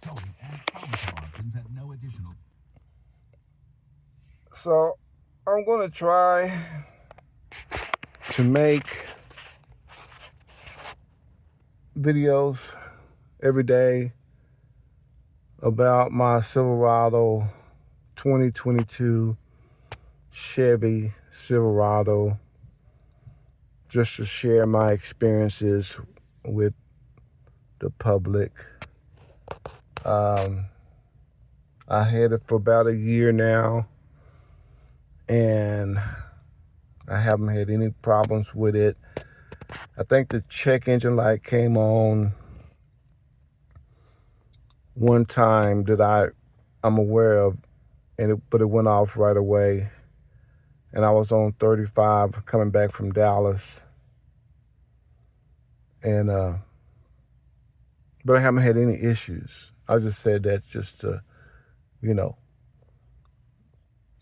towing and collision options at no additional. So I'm going to try to make videos every day about my Silverado 2022 Chevy Silverado, just to share my experiences with the public. I had it for about a year now, and I haven't had any problems with it. I think the check engine light came on one time that I'm aware of, but it went off right away. And I was on 35 coming back from Dallas, and but I haven't had any issues. I just said that just to, you know,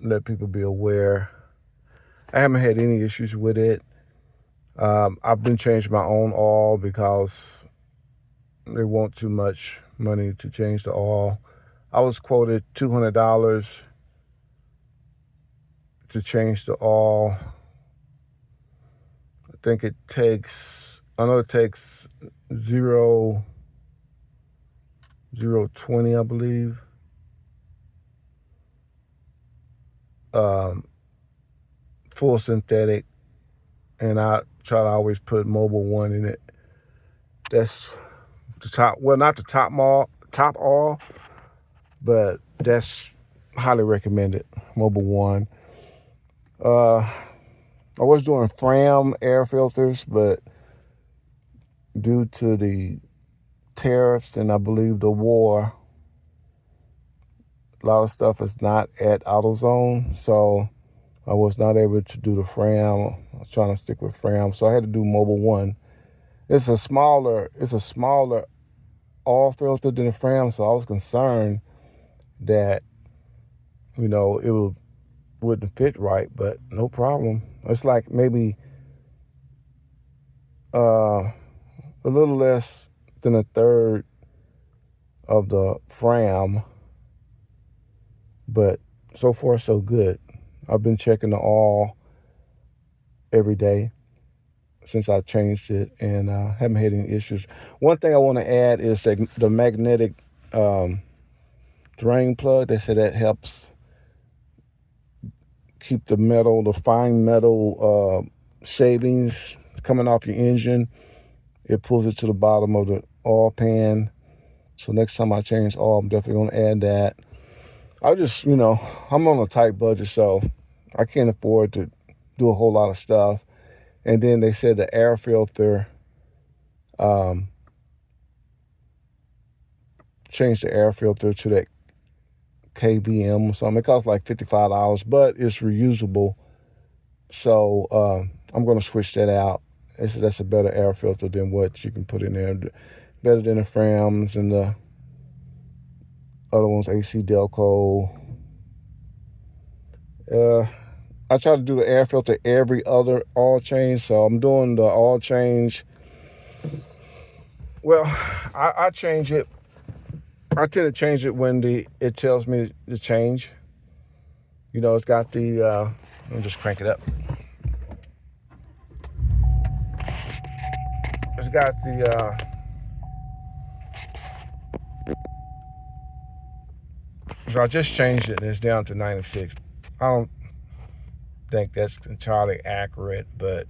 let people be aware. I haven't had any issues with it. I've been changing my own oil because they want too much money to change the oil. I was quoted $200 to change the oil. I know it takes 0.20, I believe. Full synthetic, and I try to always put Mobile One in it. That's the top, well, not the top oil, but that's highly recommended, Mobile One. I was doing Fram air filters, but due to the tariffs and I believe the war, a lot of stuff is not at AutoZone, so I was not able to do the Fram. I was trying to stick with Fram, so I had to do Mobile One. It's a smaller oil filter than the Fram, so I was concerned that, it wouldn't fit right, but no problem. It's like maybe a little less than a third of the Fram, but so far so good. I've been checking the oil every day since I changed it, and haven't had any issues. One thing I want to add is that the magnetic drain plug. They say that helps keep the fine metal shavings coming off your engine. It pulls it to the bottom of the oil pan. So next time I change oil, I'm definitely going to add that. I'm on a tight budget, so I can't afford to do a whole lot of stuff. And then they said the air filter, change the air filter to that KVM or something. It costs like $55, but it's reusable. So I'm going to switch that out. That's a better air filter than what you can put in there. Better than the Frams and the other ones, AC Delco. I try to do the air filter every other oil change, so I'm doing the oil change. Well, I change it. I tend to change it when it tells me to change. It's got the, let me just crank it up. It's got the, so I just changed it and it's down to 96. I don't think that's entirely accurate, but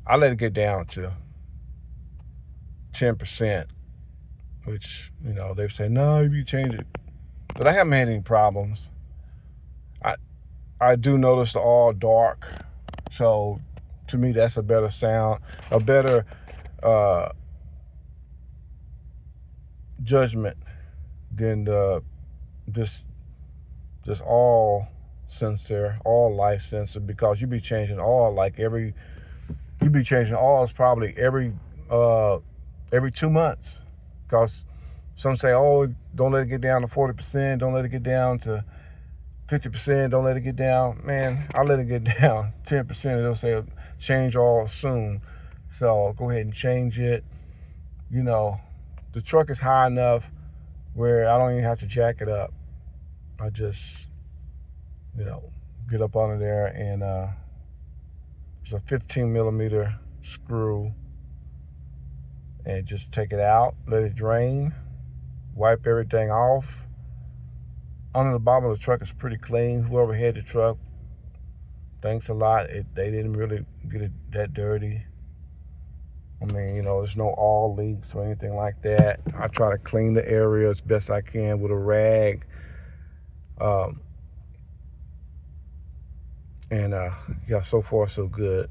I let it get down to 10%, which, they've said, no, if you change it. But I haven't had any problems. I do notice the all dark. So to me, that's a better sound, a better judgment than this all light sensor, because you be changing oil probably every 2 months, because some say, oh, don't let it get down to 40%, don't let it get down to 50%, don't let it get down. Man, I let it get down 10%, and they'll say change oil soon. So go ahead and change it. The truck is high enough where I don't even have to jack it up. I just, get up under there and it's a 15 millimeter screw, and just take it out, let it drain, wipe everything off. Under the bottom of the truck is pretty clean. Whoever had the truck, thanks a lot. They didn't really get it that dirty. I mean, there's no oil leaks or anything like that. I try to clean the area as best I can with a rag. So far so good.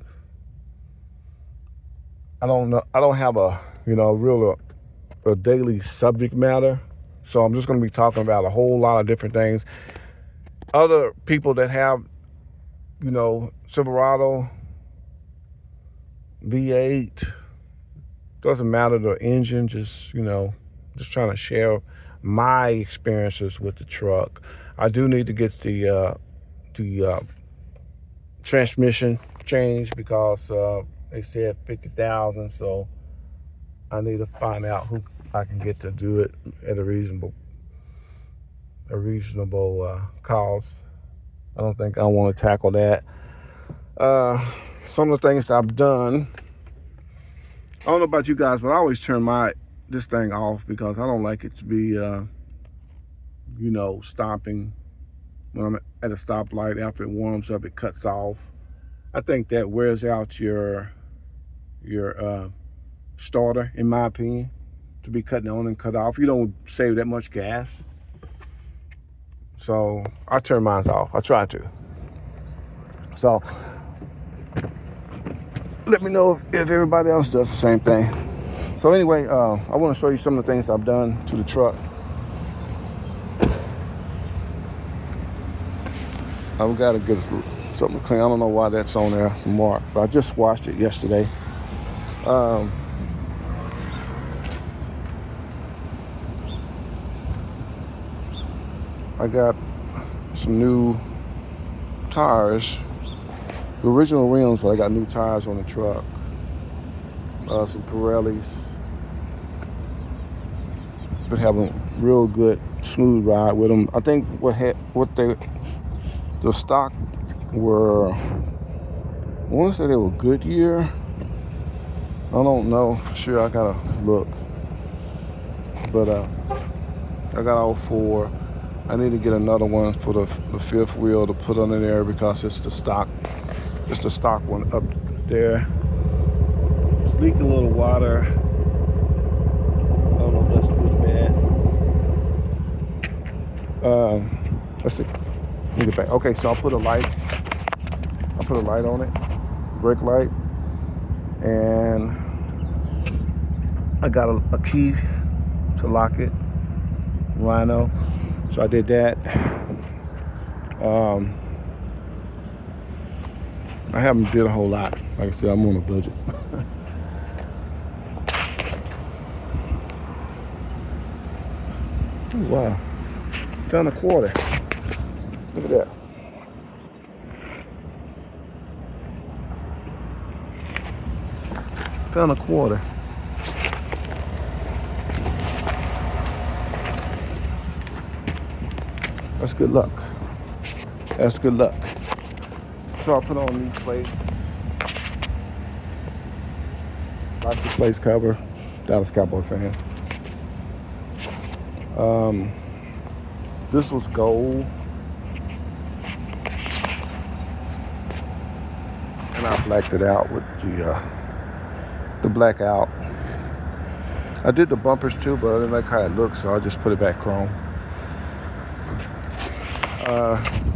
I don't have a daily subject matter, so I'm just going to be talking about a whole lot of different things. Other people that have, Silverado, V8, doesn't matter the engine, just trying to share my experiences with the truck. I do need to get the transmission changed because they said 50,000, so I need to find out who I can get to do it at a reasonable cost. I don't think I want to tackle that. Some of the things that I've done, I don't know about you guys, but I always turn this thing off because I don't like it to be stopping when I'm at a stoplight. After it warms up, it cuts off. I think that wears out your starter, in my opinion, to be cutting on and cut off. You don't save that much gas. So I turn mine off. I try to. So let me know if everybody else does the same thing. So anyway, I want to show you some of the things I've done to the truck. I've got to get something clean. I don't know why that's on there, some mark, but I just washed it yesterday. I got some new tires, the original rims, but I got new tires on the truck. Some Pirellis. Been having real good smooth ride with them. I think the stock were, I want to say they were Goodyear. I don't know for sure. I gotta look, but I got all four. I need to get another one for the fifth wheel to put under there because it's the stock one up there. It's leaking a little water. I don't know if that's good or bad. Let's see. Let me get back. Okay, so I'll put a light on it, brake light, and I got a key to lock it, Rhino. So I did that. I haven't did a whole lot. Like I said, I'm on a budget. Ooh, wow. Found a quarter. Look at that. Found a quarter. That's good luck. That's good luck. So I put on these plates. License plates cover. Dallas Cowboy fan. This was gold. And I blacked it out with the blackout. I did the bumpers too, but I didn't like how it looked, so I just put it back chrome.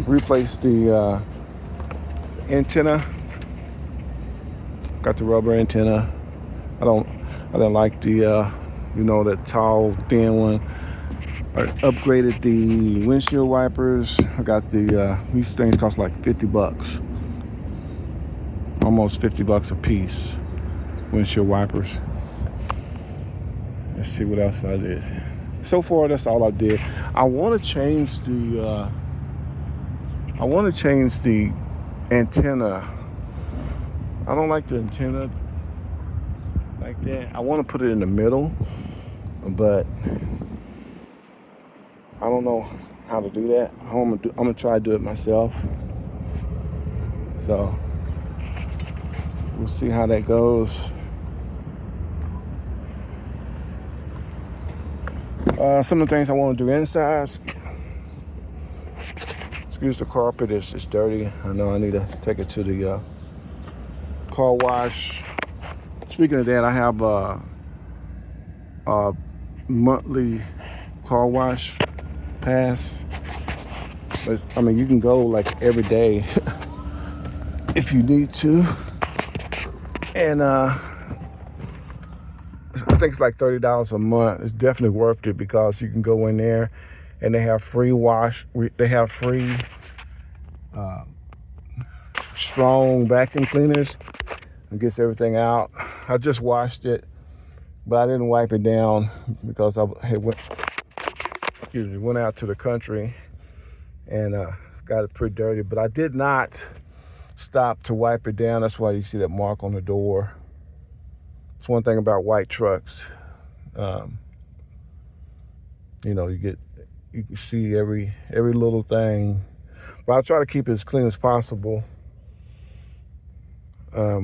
Replaced the antenna. Got the rubber antenna. I didn't like the that tall thin one. I upgraded the windshield wipers. I got these things cost like $50, almost $50 a piece. Windshield wipers. Let's see what else I did. So far, that's all I did. I want to change the antenna. I don't like the antenna like that. I want to put it in the middle, but I don't know how to do that. I'm gonna try to do it myself. So we'll see how that goes. Some of the things I want to do inside. Excuse the carpet, it's dirty. I know I need to take it to the car wash. Speaking of that, I have a monthly car wash pass. But, I mean, you can go like every day if you need to. And I think it's like $30 a month. It's definitely worth it because you can go in there and they have free wash. They have free strong vacuum cleaners. It gets everything out. I just washed it, but I didn't wipe it down because I had went out to the country and got it pretty dirty. But I did not stop to wipe it down. That's why you see that mark on the door. It's one thing about white trucks. You know, you can see every little thing. But I try to keep it as clean as possible. For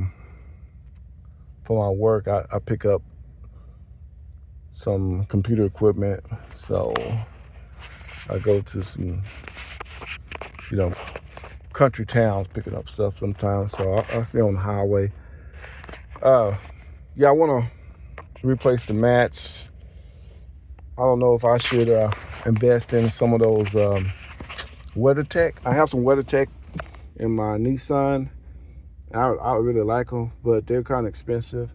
my work, I pick up some computer equipment, so I go to some, country towns picking up stuff sometimes. So I stay on the highway. Yeah, I want to replace the mats. I don't know if I should invest in some of those WeatherTech. I have some WeatherTech in my Nissan. I really like them, but they're kind of expensive.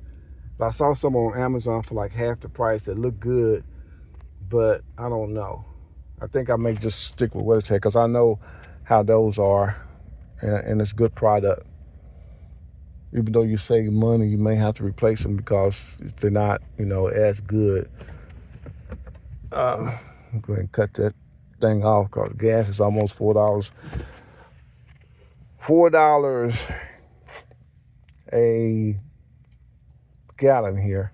But I saw some on Amazon for like half the price that look good, but I don't know. I think I may just stick with WeatherTech because I know how those are, and it's a good product. Even though you save money, you may have to replace them because they're not, as good. I'm going to cut that thing off because gas is almost $4. $4 a gallon here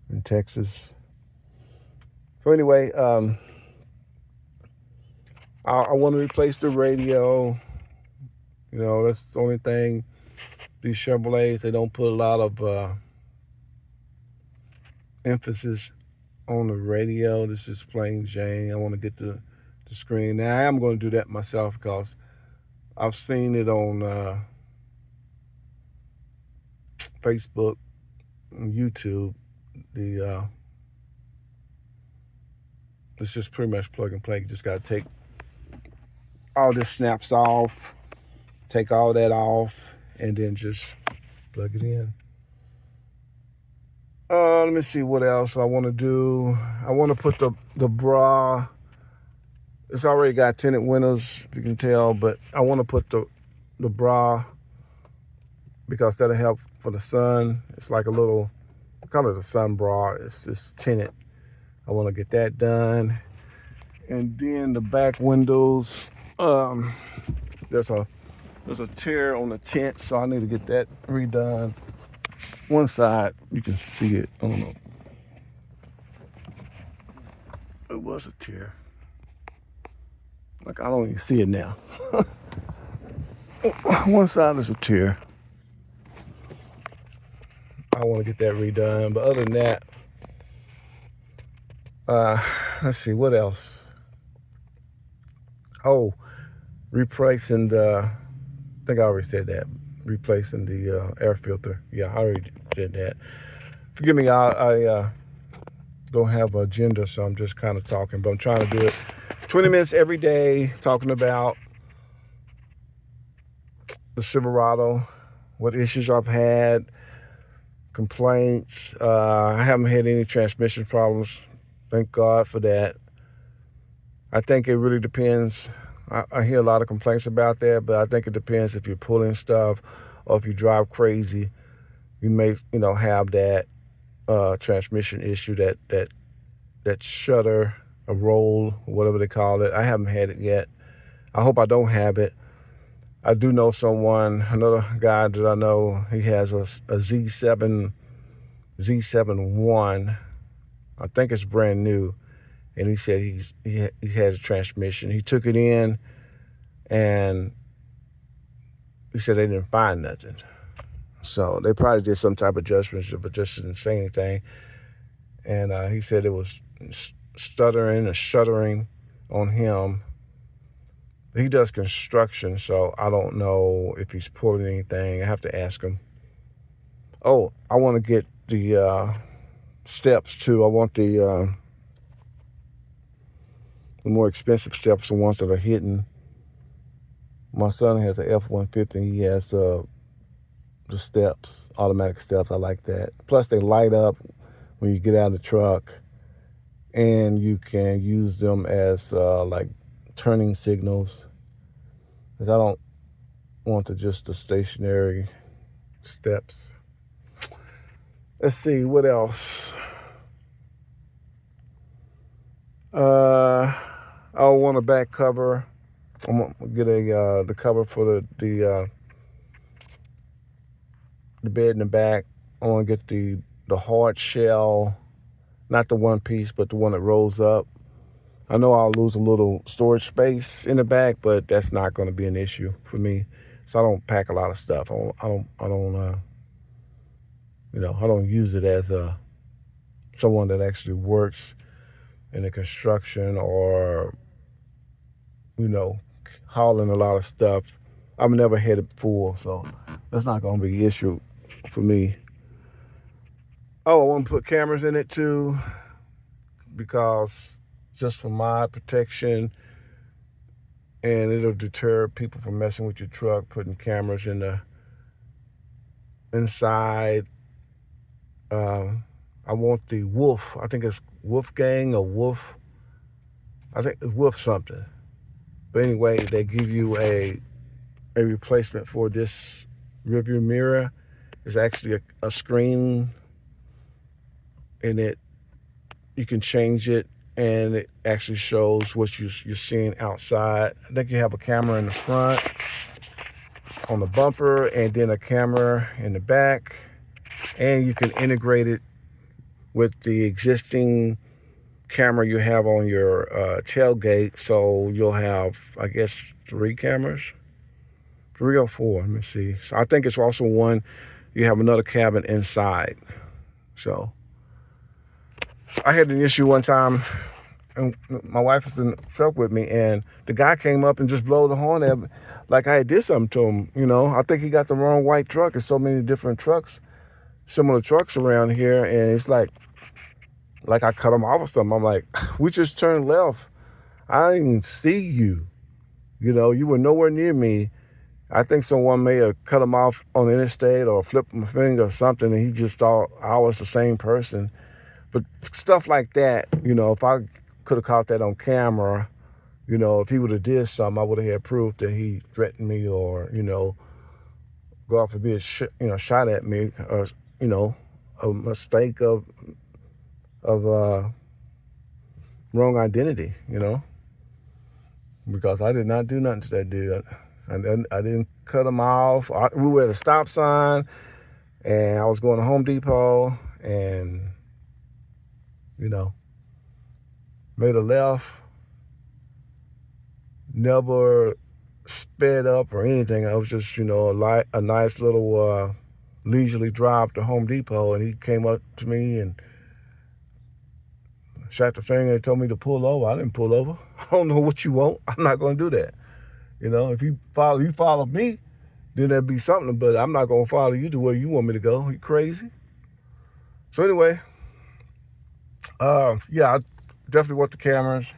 in Texas. So anyway, I want to replace the radio. That's the only thing. These Chevrolets, they don't put a lot of emphasis on the radio. This is plain Jane. I want to get the screen. Now I am going to do that myself because I've seen it on Facebook and YouTube. It's just pretty much plug and play. You just got to take all this snaps off, take all that off, and then just plug it in. Let me see what else I want to do. I want to put the bra. It's already got tinted windows, if you can tell, but I want to put the bra because that'll help for the sun. It's like a little, I call it a sun bra. It's just tinted. I want to get that done. And then the back windows, there's a tear on the tent, so I need to get that redone. One side, you can see it. I don't know. It was a tear. Like, I don't even see it now. One side is a tear. I want to get that redone. But other than that, let's see, what else? Oh, replacing I think I already said that. Replacing the air filter. Yeah, I already did that. Forgive me, I don't have an agenda, so I'm just kind of talking, but I'm trying to do it 20 minutes every day, talking about the Silverado, what issues I've had, complaints. I haven't had any transmission problems. Thank God for that. I think it really depends. I hear a lot of complaints about that, but I think it depends if you're pulling stuff or if you drive crazy. You may, have that transmission issue, that shutter, a roll, whatever they call it. I haven't had it yet. I hope I don't have it. I do know another guy that I know, he has a Z7-1. I think it's brand new. and he said he had a transmission. He took it in, and he said they didn't find nothing. So they probably did some type of adjustment, but just didn't say anything. And he said it was stuttering or shuddering on him. He does construction, so I don't know if he's pulling anything. I have to ask him. Oh, I want to get the steps too. I want the more expensive steps, the ones that are hidden. My son has an F-150. He has the steps, automatic steps. I like that. Plus, they light up when you get out of the truck, and you can use them as like turning signals. Because I don't want just the stationary steps. Let's see, what else? I want a back cover. I'm gonna get the cover for the bed in the back. I want to get the hard shell, not the one piece, but the one that rolls up. I know I'll lose a little storage space in the back, but that's not going to be an issue for me. So I don't pack a lot of stuff. I don't use it as someone that actually works in the construction or, hauling a lot of stuff. I'm never headed full, so that's not going to be an issue for me. Oh, I want to put cameras in it too, because just for my protection, and it'll deter people from messing with your truck, putting cameras in the inside. I want the Wolf. I think it's Wolfgang or Wolf. I think it's Wolf something. But anyway, they give you a replacement for this rearview mirror. It's actually a screen in it. You can change it, and it actually shows what you're seeing outside. I think you have a camera in the front on the bumper, and then a camera in the back, and you can integrate it with the existing camera you have on your tailgate. So you'll have, I guess, 3 cameras, 3 or 4. Let me see. So I think it's also one. You have another cabin inside. So I had an issue one time, and my wife was in the truck with me, and the guy came up and just blew the horn at me like I did something to him. I think he got the wrong white truck. There's so many different trucks, similar trucks around here, and it's like I cut him off or something. I'm like, we just turned left. I didn't even see you. You were nowhere near me. I think someone may have cut him off on the interstate or flipped my finger or something, and he just thought I was the same person. But stuff like that, if I could have caught that on camera, if he would have did something, I would have had proof that he threatened me or, God forbid, shot at me, or, a mistake of wrong identity, because I did not do nothing to that dude. I didn't cut him off. We were at a stop sign, and I was going to Home Depot, and made a left, never sped up or anything. I was just, a nice little leisurely drive to Home Depot, and he came up to me and shot the finger and told me to pull over. I didn't pull over. I don't know what you want. I'm not going to do that. If you follow me, then there'd be something, but I'm not going to follow you to where you want me to go. You crazy? So anyway, I definitely want the cameras.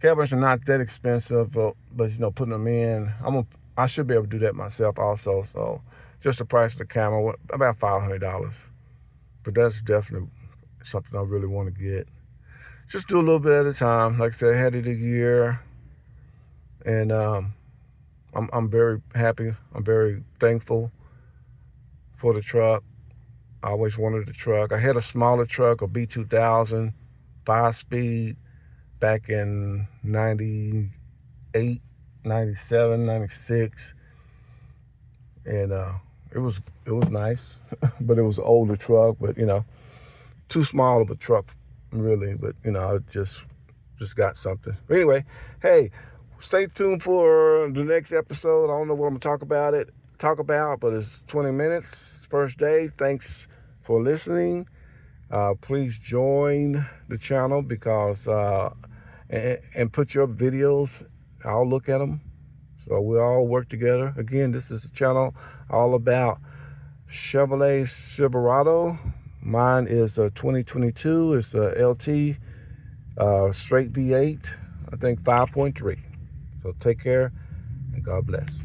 Cameras are not that expensive, but putting them in, I should be able to do that myself also. So just the price of the camera, about $500. But that's definitely something I really want to get. Just do a little bit at a time. Like I said, I had it a year, and I'm very happy. I'm very thankful for the truck. I always wanted a truck. I had a smaller truck, a B2000, 5-speed, back in 98, 97, 96. And it was nice, but it was an older truck, but too small of a truck, really, but you know, I just got something. But anyway, hey, stay tuned for the next episode. I don't know what I'm gonna talk about, but it's 20 minutes, first day. Thanks for listening. Please join the channel because and put your videos. I'll look at them. So we all work together. Again, this is a channel all about Chevrolet Silverado. Mine is a 2022. It's a LT straight V8. I think 5.3. So take care and God bless.